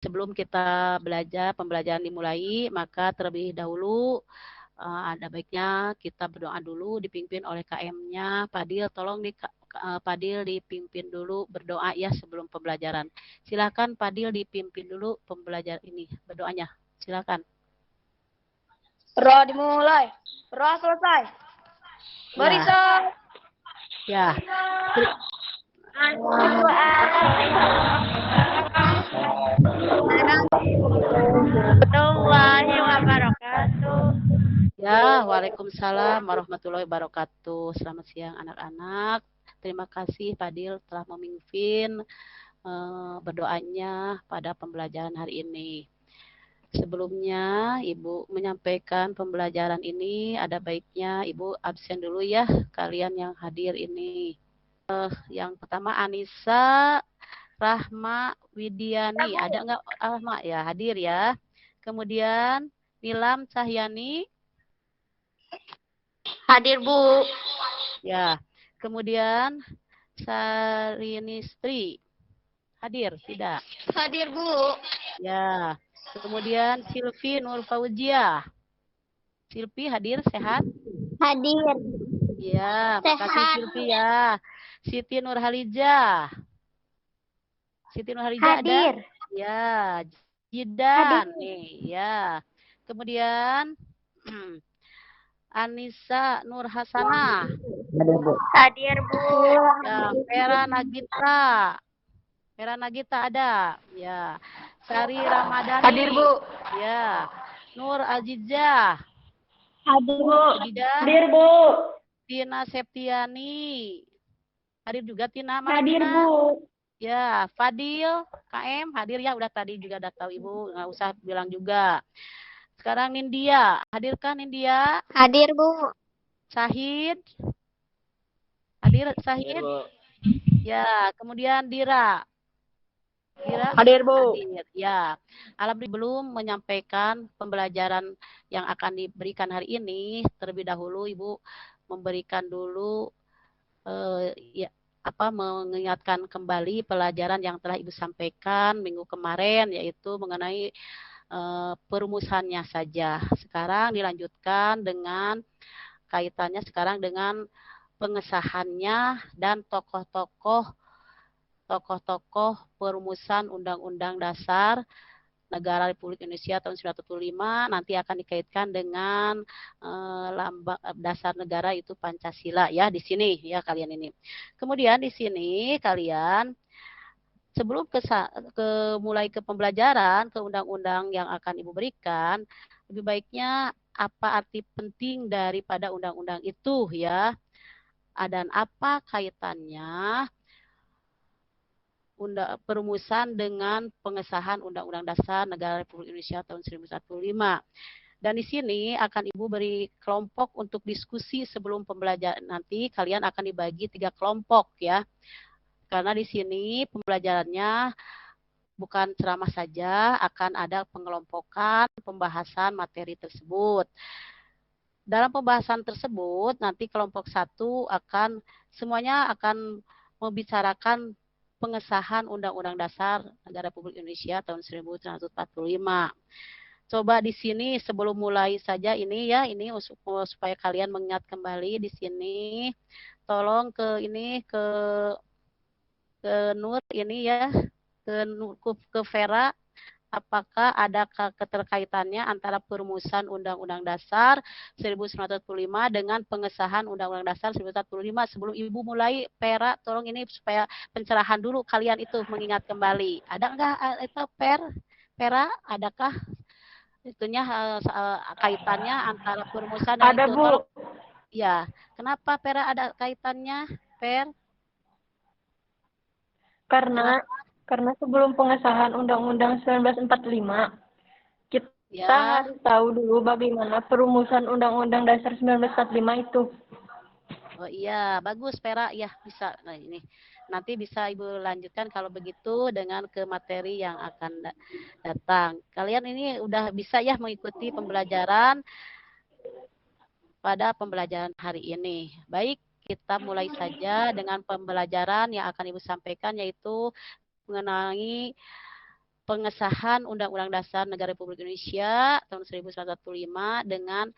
Sebelum kita belajar, pembelajaran dimulai, maka terlebih dahulu ada baiknya kita berdoa dulu dipimpin oleh KM-nya. Fadil, tolong Fadil dipimpin dulu berdoa ya sebelum pembelajaran. Silakan Fadil dipimpin dulu pembelajaran ini berdoanya. Silakan. Roh dimulai. Roh selesai. Barisan. Ya. Warahmatullahi wabarakatuh. Ya, waalaikumsalam warahmatullahi wabarakatuh. Selamat siang anak-anak. Terima kasih Fadil telah memimpin berdoanya pada pembelajaran hari ini. Sebelumnya Ibu menyampaikan pembelajaran ini, ada baiknya Ibu absen dulu ya kalian yang hadir ini. Yang pertama Anissa Rahma Widiani, ada enggak Rahma ya hadir ya. Kemudian Nilam Cahyani. Hadir Bu. Ya. Kemudian Sarinistri. Hadir tidak? Hadir Bu. Ya. Kemudian Silvi Nur Fauzia. Silvi hadir sehat? Hadir. Ya, makasih Silvi ya. Siti Nur Halijah. Siti Nur Halijah hadir. Ada? Ya, Jidan nih, ya. Kemudian Anissa Nur Hasanah. Hadir Bu. Ya, Vera Nagita. Vera Nagita ada. Ya. Sari Ramadhani. Hadir Bu. Ya. Nur Azizah. Hadir Bu. Hadir Bu. Tina Septiani. Hadir juga Tina mana Hadir Tina? Bu. Ya, Fadil, KM hadir ya, udah tadi juga udah tahu Ibu, nggak usah bilang juga. Sekarang Nindya, hadirkan Nindya? Hadir Bu. Syahid? Hadir Syahid? Ya, kemudian Dira. Dira? Hadir Bu. Hadir. Ya, alhamdulillah belum menyampaikan pembelajaran yang akan diberikan hari ini. Terlebih dahulu Ibu memberikan dulu ya, mengingatkan kembali pelajaran yang telah Ibu sampaikan minggu kemarin, yaitu mengenai perumusannya saja. Sekarang dilanjutkan dengan kaitannya sekarang dengan pengesahannya dan tokoh-tokoh perumusan Undang-Undang Dasar Negara Republik Indonesia tahun 1945 nanti akan dikaitkan dengan lambang dasar negara itu Pancasila ya di sini ya kalian ini. Kemudian di sini kalian sebelum mulai ke pembelajaran ke undang-undang yang akan Ibu berikan, lebih baiknya apa arti penting daripada undang-undang itu ya. Dan apa kaitannya perumusan dengan pengesahan Undang-Undang Dasar Negara Republik Indonesia tahun 1945. Dan di sini akan Ibu beri kelompok untuk diskusi sebelum pembelajaran nanti. Kalian akan dibagi 3 kelompok ya. Karena di sini pembelajarannya bukan ceramah saja, akan ada pengelompokan pembahasan materi tersebut. Dalam pembahasan tersebut, nanti kelompok 1 semuanya akan membicarakan pengesahan Undang-Undang Dasar Negara Republik Indonesia tahun 1945. Coba di sini sebelum mulai saja ini ya, ini supaya kalian mengingat kembali di sini. Tolong ke Nur ini ya, ke Vera, apakah ada keterkaitannya antara perumusan Undang-Undang Dasar 1945 dengan pengesahan Undang-Undang Dasar 1945. Sebelum Ibu mulai, Vera, tolong ini supaya pencerahan dulu kalian itu mengingat kembali. Ada enggak itu Vera, adakah itunya kaitannya antara perumusan dan ada itu? Bu. Tolong. Ya, kenapa Vera ada kaitannya, Ver? Karena sebelum pengesahan Undang-Undang 1945, kita harus tahu dulu bagaimana perumusan Undang-Undang Dasar 1945 itu. Oh iya, bagus Vera, ya bisa. Nah ini nanti bisa Ibu lanjutkan kalau begitu dengan ke materi yang akan datang. Kalian ini udah bisa ya mengikuti pembelajaran pada pembelajaran hari ini. Baik, kita mulai saja dengan pembelajaran yang akan Ibu sampaikan, yaitu mengenai pengesahan Undang-Undang Dasar Negara Republik Indonesia tahun 1945 dengan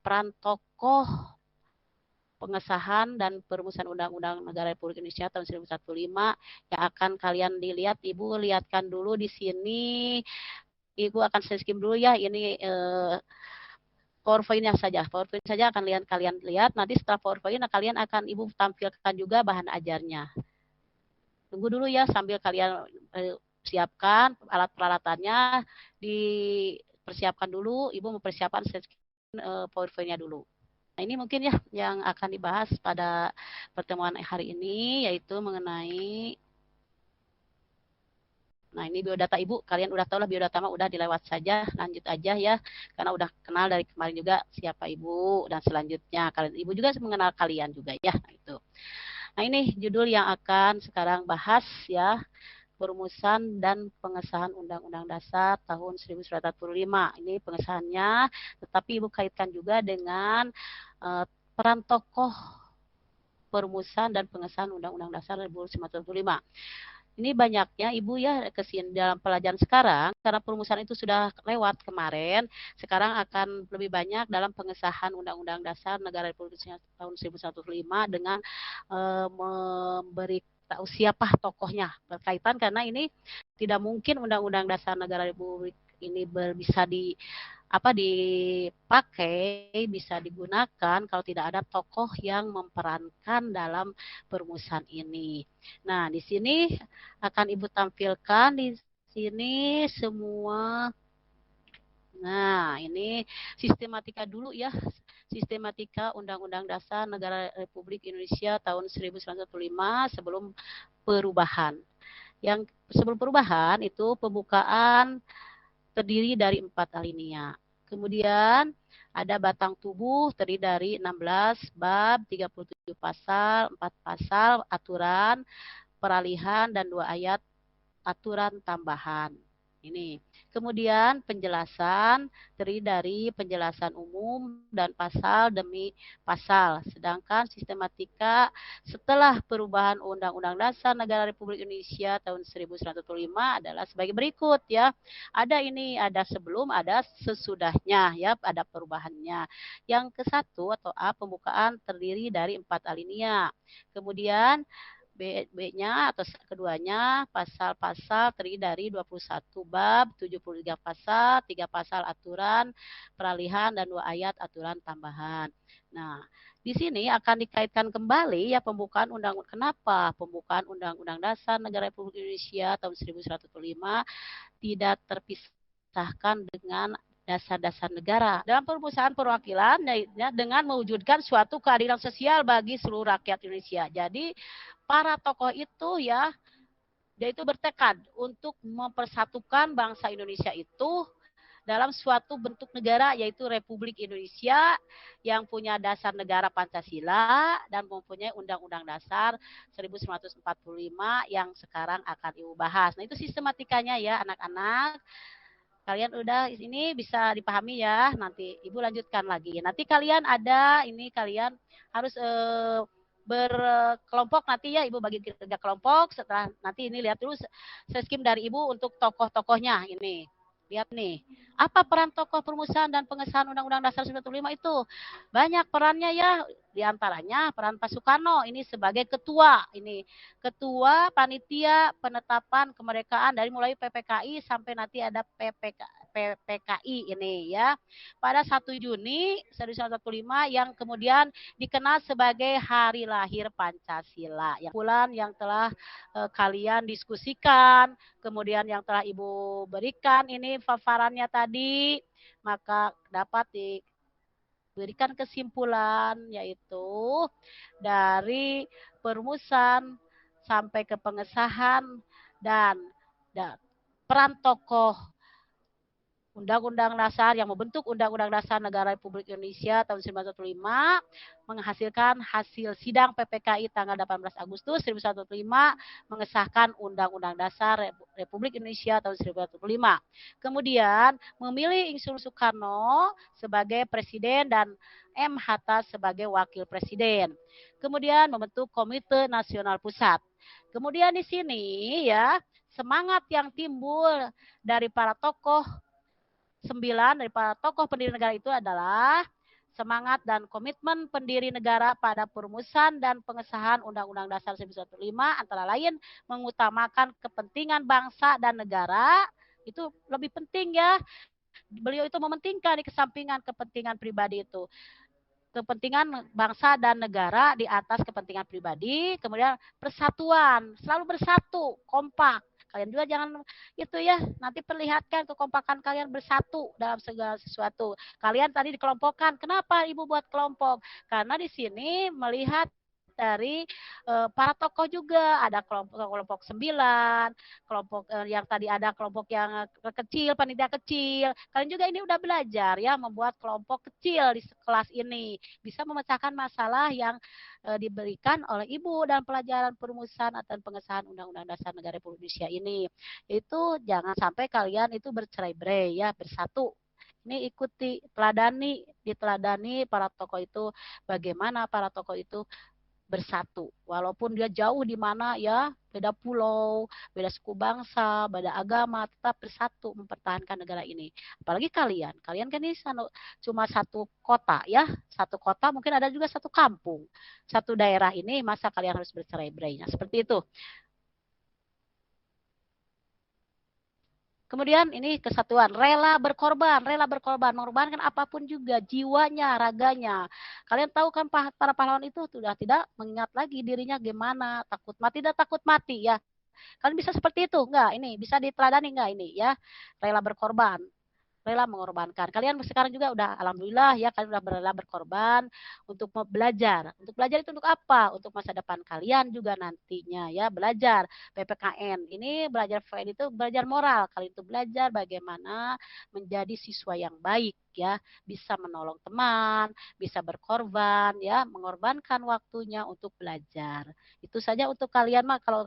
peran tokoh pengesahan dan perumusan Undang-Undang Negara Republik Indonesia tahun 1945 yang akan kalian dilihat. Ibu lihatkan dulu di sini. Ibu akan skim dulu ya, ini PowerPoint-nya saja. PowerPoint saja akan kalian lihat. Nanti setelah PowerPoint kalian akan Ibu tampilkan juga bahan ajarnya. Tunggu dulu ya sambil kalian siapkan alat peralatannya, dipersiapkan dulu. Ibu mempersiapkan PowerPoint-nya dulu. Nah, ini mungkin ya yang akan dibahas pada pertemuan hari ini, yaitu mengenai ini biodata Ibu. Kalian udah tahu lah biodata mah udah dilewat saja, lanjut aja ya. Karena udah kenal dari kemarin juga siapa Ibu, dan selanjutnya kalian Ibu juga mengenal kalian juga ya. Nah, ini judul yang akan sekarang bahas ya. Perumusan dan pengesahan Undang-Undang Dasar tahun 1945. Ini pengesahannya, tetapi Ibu kaitkan juga dengan peran tokoh perumusan dan pengesahan Undang-Undang Dasar 1945. Ini banyaknya Ibu ya kesini dalam pelajaran sekarang, karena perumusan itu sudah lewat kemarin, sekarang akan lebih banyak dalam pengesahan Undang-Undang Dasar Negara Republik Indonesia tahun 1945 dengan memberi tahu siapa tokohnya berkaitan, karena ini tidak mungkin Undang-Undang Dasar Negara Republik ini bisa dipakai, bisa digunakan kalau tidak ada tokoh yang memperankan dalam perumusan ini. Nah, di sini akan Ibu tampilkan di sini semua. Nah, ini sistematika dulu ya. Sistematika Undang-Undang Dasar Negara Republik Indonesia tahun 1945 sebelum perubahan. Yang sebelum perubahan itu pembukaan terdiri dari 4 alinea. Kemudian ada batang tubuh terdiri dari 16 bab, 37 pasal, 4 pasal aturan, peralihan, dan 2 ayat aturan tambahan. Ini. Kemudian penjelasan terdiri dari penjelasan umum dan pasal demi pasal. Sedangkan sistematika setelah perubahan Undang-Undang Dasar Negara Republik Indonesia tahun 1945 adalah sebagai berikut ya. Ada sebelum, ada sesudahnya ya, ada perubahannya. Yang ke-1 atau A, pembukaan terdiri dari 4 alinea. Kemudian B-nya atau keduanya pasal-pasal terdiri dari 21 bab, 73 pasal, 3 pasal aturan, peralihan, dan 2 ayat aturan tambahan. Nah, di sini akan dikaitkan kembali ya pembukaan kenapa pembukaan Undang-Undang Dasar Negara Republik Indonesia tahun 1945 tidak terpisahkan dengan dasar-dasar negara. Dalam perumusan perwakilan dengan mewujudkan suatu keadilan sosial bagi seluruh rakyat Indonesia. Jadi para tokoh itu ya, dia itu bertekad untuk mempersatukan bangsa Indonesia itu dalam suatu bentuk negara, yaitu Republik Indonesia yang punya dasar negara Pancasila dan mempunyai Undang-Undang Dasar 1945 yang sekarang akan Ibu bahas. Nah, itu sistematikanya ya anak-anak. Kalian udah ini bisa dipahami ya. Nanti Ibu lanjutkan lagi. Nanti kalian kalian harus berkelompok nanti ya, Ibu bagi 3 kelompok. Setelah nanti ini lihat dulu saya skim dari Ibu untuk tokoh-tokohnya ini. Lihat nih, apa peran tokoh perumusan dan pengesahan Undang-Undang Dasar 1945 itu? Banyak perannya ya, diantaranya peran Pak Soekarno ini sebagai ketua, ketua panitia penetapan kemerdekaan dari mulai PPKI sampai nanti ada PPKI ini ya. Pada 1 Juni 1945 yang kemudian dikenal sebagai Hari Lahir Pancasila. Yang bulan yang telah kalian diskusikan, kemudian yang telah Ibu berikan ini paparannya tadi, maka dapat diberikan kesimpulan yaitu dari perumusan sampai ke pengesahan dan peran tokoh Undang-Undang Dasar yang membentuk Undang-Undang Dasar Negara Republik Indonesia tahun 1945 menghasilkan hasil sidang PPKI tanggal 18 Agustus 1945 mengesahkan Undang-Undang Dasar Republik Indonesia tahun 1945. Kemudian memilih Insinyur Soekarno sebagai presiden dan M. Hatta sebagai wakil presiden. Kemudian membentuk Komite Nasional Pusat. Kemudian di sini ya semangat yang timbul dari para tokoh 9 dari para tokoh pendiri negara itu adalah semangat dan komitmen pendiri negara pada perumusan dan pengesahan Undang-Undang Dasar 1945 antara lain mengutamakan kepentingan bangsa dan negara. Itu lebih penting ya. Beliau itu mementingkan di kesampingan kepentingan pribadi itu. Kepentingan bangsa dan negara di atas kepentingan pribadi. Kemudian persatuan, selalu bersatu, kompak. Kalian juga jangan itu ya, nanti perlihatkan kekompakan kalian bersatu dalam segala sesuatu. Kalian tadi dikelompokkan. Kenapa Ibu buat kelompok? Karena di sini melihat dari para tokoh juga, ada kelompok 9, kelompok yang tadi ada kelompok yang kecil, panitia kecil. Kalian juga ini udah belajar ya membuat kelompok kecil di kelas ini, bisa memecahkan masalah yang diberikan oleh Ibu dalam pelajaran perumusan atau pengesahan Undang-Undang Dasar Negara Republik Indonesia ini. Itu jangan sampai kalian itu bercerai-berai ya, bersatu. Ini ikuti, diteladani para tokoh itu, bagaimana para tokoh itu bersatu. Walaupun dia jauh di mana ya, beda pulau, beda suku bangsa, beda agama, tetap bersatu mempertahankan negara ini. Apalagi kalian kan ini cuma satu kota ya, satu kota mungkin ada juga satu kampung, satu daerah ini, masa kalian harus bercerai-berai? Nah, seperti itu. Kemudian ini kesatuan, rela berkorban, mengorbankan apapun juga, jiwanya, raganya. Kalian tahu kan para pahlawan itu sudah tidak mengingat lagi dirinya gimana, takut mati, tidak takut mati ya. Kalian bisa seperti itu, enggak? Ini bisa diteladani enggak ini ya? Rela berkorban, rela mengorbankan. Kalian sekarang juga udah alhamdulillah ya, kalian udah rela berkorban untuk belajar. Untuk belajar itu untuk apa? Untuk masa depan kalian juga nantinya ya, belajar PPKN. Ini belajar PPKN itu belajar moral. Kalian itu belajar bagaimana menjadi siswa yang baik ya, bisa menolong teman, bisa berkorban ya, mengorbankan waktunya untuk belajar. Itu saja untuk kalian mah kalau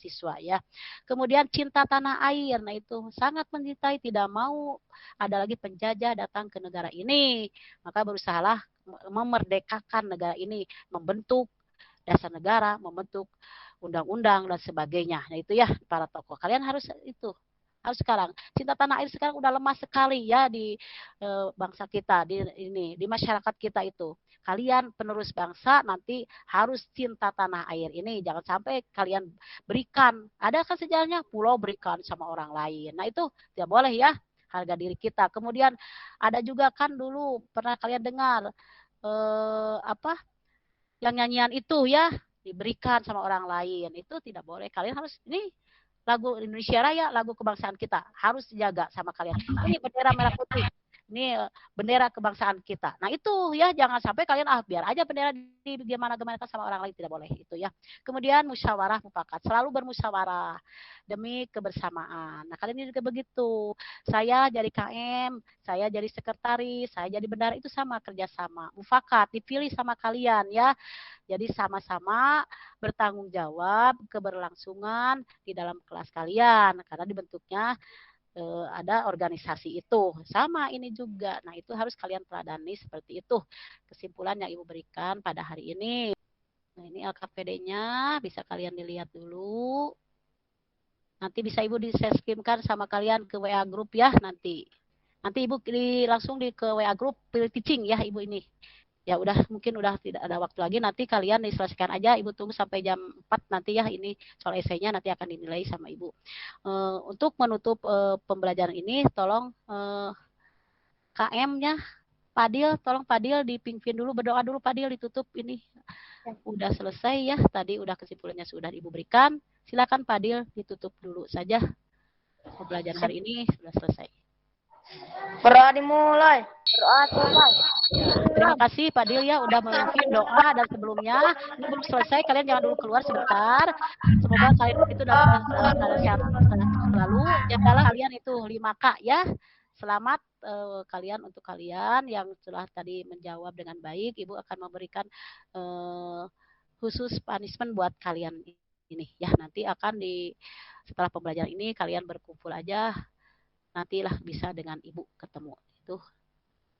siswa ya. Kemudian cinta tanah air. Nah, itu sangat mencintai, tidak mau ada lagi penjajah datang ke negara ini. Maka berusahalah memerdekakan negara ini, membentuk dasar negara, membentuk undang-undang dan sebagainya. Nah, itu ya para tokoh. Kalian harus itu. Harus sekarang. Cinta tanah air sekarang udah lemah sekali ya di bangsa kita, di masyarakat kita itu. Kalian penerus bangsa nanti harus cinta tanah air ini. Jangan sampai kalian berikan. Ada kan sejarahnya pulau berikan sama orang lain. Nah, itu tidak boleh ya, harga diri kita. Kemudian ada juga kan dulu pernah kalian dengar apa yang nyanyian itu ya, diberikan sama orang lain. Itu tidak boleh. Kalian harus, ini lagu Indonesia Raya, lagu kebangsaan kita, harus dijaga sama kalian. Ini bendera merah putih, ini bendera kebangsaan kita. Nah, itu ya, jangan sampai kalian biar aja bendera di gimana sama orang lain, tidak boleh itu ya. Kemudian musyawarah mufakat, selalu bermusyawarah demi kebersamaan. Nah, kalian ini juga begitu. Saya jadi KM, saya jadi sekretaris, saya jadi bendara, itu sama, kerjasama. Mufakat dipilih sama kalian ya. Jadi sama-sama bertanggung jawab keberlangsungan di dalam kelas kalian karena dibentuknya ada organisasi itu. Sama ini juga. Nah, itu harus kalian teladani seperti itu. Kesimpulan yang Ibu berikan pada hari ini. Nah, ini LKPD-nya bisa kalian dilihat dulu. Nanti bisa Ibu di-share-screenkan sama kalian ke WA group ya nanti. Nanti Ibu langsung ke WA group pilih teaching ya Ibu ini. Ya udah, mungkin udah tidak ada waktu lagi, nanti kalian diselesaikan aja, Ibu tunggu sampai jam 4 nanti ya, ini soal esainya nanti akan dinilai sama Ibu. Untuk menutup pembelajaran ini, tolong KM-nya Padil, tolong Padil dipimpin dulu, berdoa dulu Padil, ditutup ini. Udah selesai ya, tadi udah kesimpulannya sudah Ibu berikan. Silakan Padil ditutup dulu saja. Pembelajaran hari ini sudah selesai. Berdoa dimulai. Terima kasih Pak Dil ya udah memimpin doa, dan sebelumnya ini belum selesai, kalian jangan dulu keluar sebentar. Semoga kalian itu dapat keadaan sehat selalu. Jagalah kalian itu 5K ya. Selamat kalian, untuk kalian yang telah tadi menjawab dengan baik, Ibu akan memberikan khusus punishment buat kalian ini ya. Nanti akan setelah pembelajaran ini kalian berkumpul aja. Nantilah bisa dengan Ibu ketemu. Itu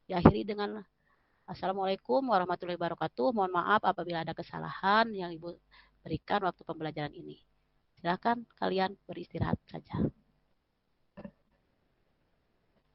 diakhiri dengan Assalamualaikum warahmatullahi wabarakatuh. Mohon maaf apabila ada kesalahan yang Ibu berikan waktu pembelajaran ini. Silakan kalian beristirahat saja.